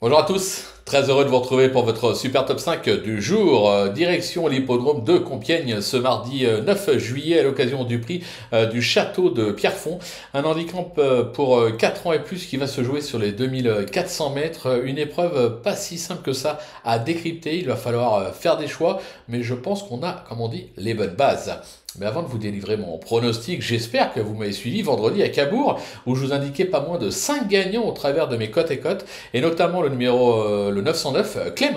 Bonjour à tous, très heureux de vous retrouver pour votre super top 5 du jour. Direction l'hippodrome de Compiègne ce mardi 9 juillet à l'occasion du prix du château de Pierrefonds. Un handicap pour 4 ans et plus qui va se jouer sur les 2400 mètres. Une épreuve pas si simple que ça à décrypter. Il va falloir faire des choix, mais je pense qu'on a, comme on dit, les bonnes bases. Mais avant de vous délivrer mon pronostic, j'espère que vous m'avez suivi vendredi à Cabourg, où je vous indiquais pas moins de 5 gagnants au travers de mes cotes et cotes, et notamment le 909, Clem,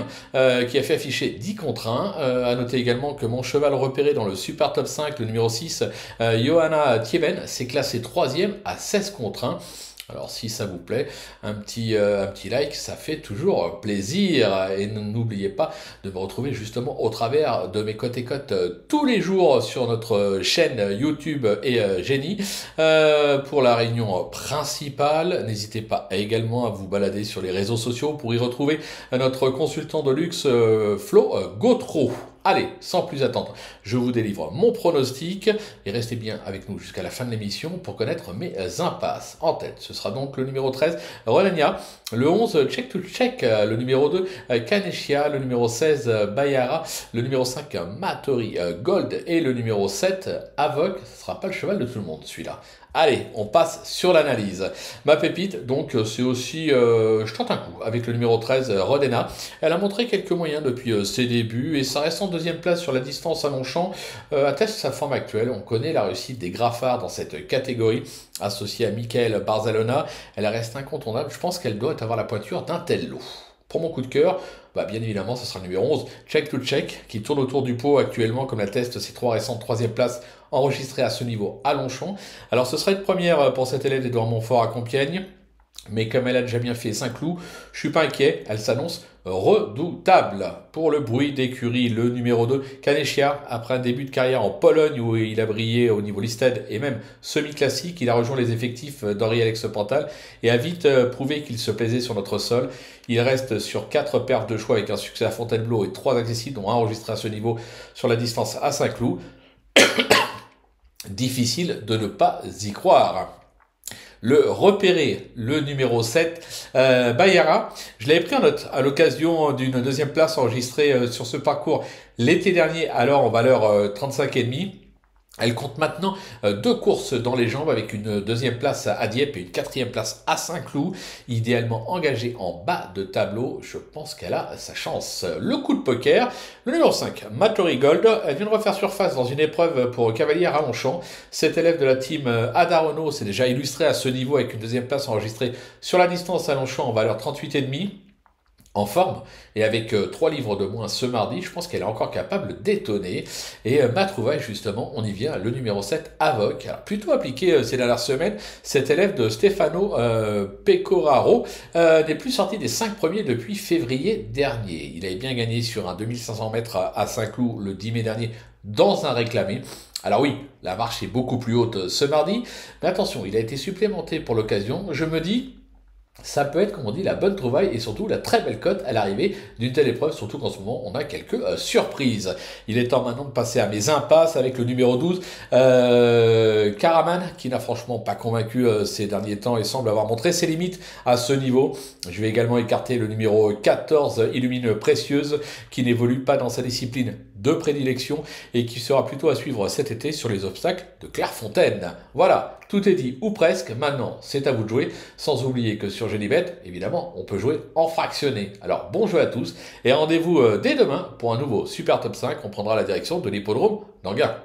qui a fait afficher 10 contre 1. À noter également que mon cheval repéré dans le super top 5, le numéro 6, Johanna Thieben, s'est classé 3e à 16 contre 1. Alors si ça vous plaît, un petit like, ça fait toujours plaisir. Et n'oubliez pas de me retrouver justement au travers de mes cotes et cotes tous les jours sur notre chaîne YouTube et Génie. Pour la réunion principale, n'hésitez pas également à vous balader sur les réseaux sociaux pour y retrouver notre consultant de luxe Flo Gautreau. Allez, sans plus attendre, je vous délivre mon pronostic et restez bien avec nous jusqu'à la fin de l'émission pour connaître mes impasses. En tête, ce sera donc le numéro 13, Rolania, le 11, Check to Check, le numéro 2, Kaneshia, le numéro 16, Bayara, le numéro 5, Matori Gold et le numéro 7, Avoc. Ce sera pas le cheval de tout le monde celui-là. Allez, on passe sur l'analyse. Ma pépite, donc, c'est aussi, je tente un coup avec le numéro 13, Rodena. Elle a montré quelques moyens depuis ses débuts et sa récente deuxième place sur la distance à Longchamp atteste sa forme actuelle. On connaît la réussite des Graffards dans cette catégorie. Associée à Michael Barzalona, elle reste incontournable. Je pense qu'elle doit avoir la pointure d'un tel lot. Pour mon coup de cœur, bien évidemment, ce sera le numéro 11, Check to Check, qui tourne autour du pot actuellement, comme l'attestent ses 3 récentes 3e places enregistrées à ce niveau à Longchamp. Alors, ce sera une première pour cette élève d'Édouard Montfort à Compiègne. Mais comme elle a déjà bien fait Saint-Cloud, je suis pas inquiet, elle s'annonce redoutable. Pour le bruit d'écurie, le numéro 2, Kaneshia, après un début de carrière en Pologne où il a brillé au niveau listed et même semi-classique, il a rejoint les effectifs d'Henri-Alex Pantal et a vite prouvé qu'il se plaisait sur notre sol. Il reste sur 4 perfs de choix avec un succès à Fontainebleau et 3 accessibles, dont un enregistré à ce niveau sur la distance à Saint-Cloud. Difficile de ne pas y croire. Le repéré, le numéro 7, Bayara. Je l'avais pris en note à l'occasion d'une deuxième place enregistrée sur ce parcours l'été dernier, alors en valeur 35,5. Elle compte maintenant 2 courses dans les jambes avec une deuxième place à Dieppe et une 4e place à Saint-Cloud. Idéalement engagée en bas de tableau, je pense qu'elle a sa chance. Le coup de poker, le numéro 5, Matori Gold. Elle vient de refaire surface dans une épreuve pour cavalier à Longchamp. Cet élève de la team Adarono s'est déjà illustré à ce niveau avec une deuxième place enregistrée sur la distance à Longchamp en valeur 38,5. En forme et avec 3 livres de moins ce mardi, je pense qu'elle est encore capable d'étonner. Et ma trouvaille, justement, on y vient, le numéro 7, Avoc. Alors, plutôt appliqué ces dernières semaines, cet élève de Stefano Pecoraro n'est plus sorti des 5 premiers depuis février dernier. Il avait bien gagné sur un 2500 mètres à Saint-Cloud le 10 mai dernier dans un réclamé. Alors oui, la marche est beaucoup plus haute ce mardi, mais attention, il a été supplémenté pour l'occasion. Je me dis, ça peut être, comme on dit, la bonne trouvaille et surtout la très belle cote à l'arrivée d'une telle épreuve, surtout qu'en ce moment, on a quelques surprises. Il est temps maintenant de passer à mes impasses avec le numéro 12, Caraman, qui n'a franchement pas convaincu ces derniers temps et semble avoir montré ses limites à ce niveau. Je vais également écarter le numéro 14, Illumine Précieuse, qui n'évolue pas dans sa discipline de prédilection et qui sera plutôt à suivre cet été sur les obstacles de Clairefontaine. Voilà, tout est dit ou presque. Maintenant, c'est à vous de jouer, sans oublier que sur Genibet, évidemment, on peut jouer en fractionné. Alors, bon jeu à tous et rendez-vous dès demain pour un nouveau Super Top 5. On prendra la direction de l'hippodrome d'Anguin.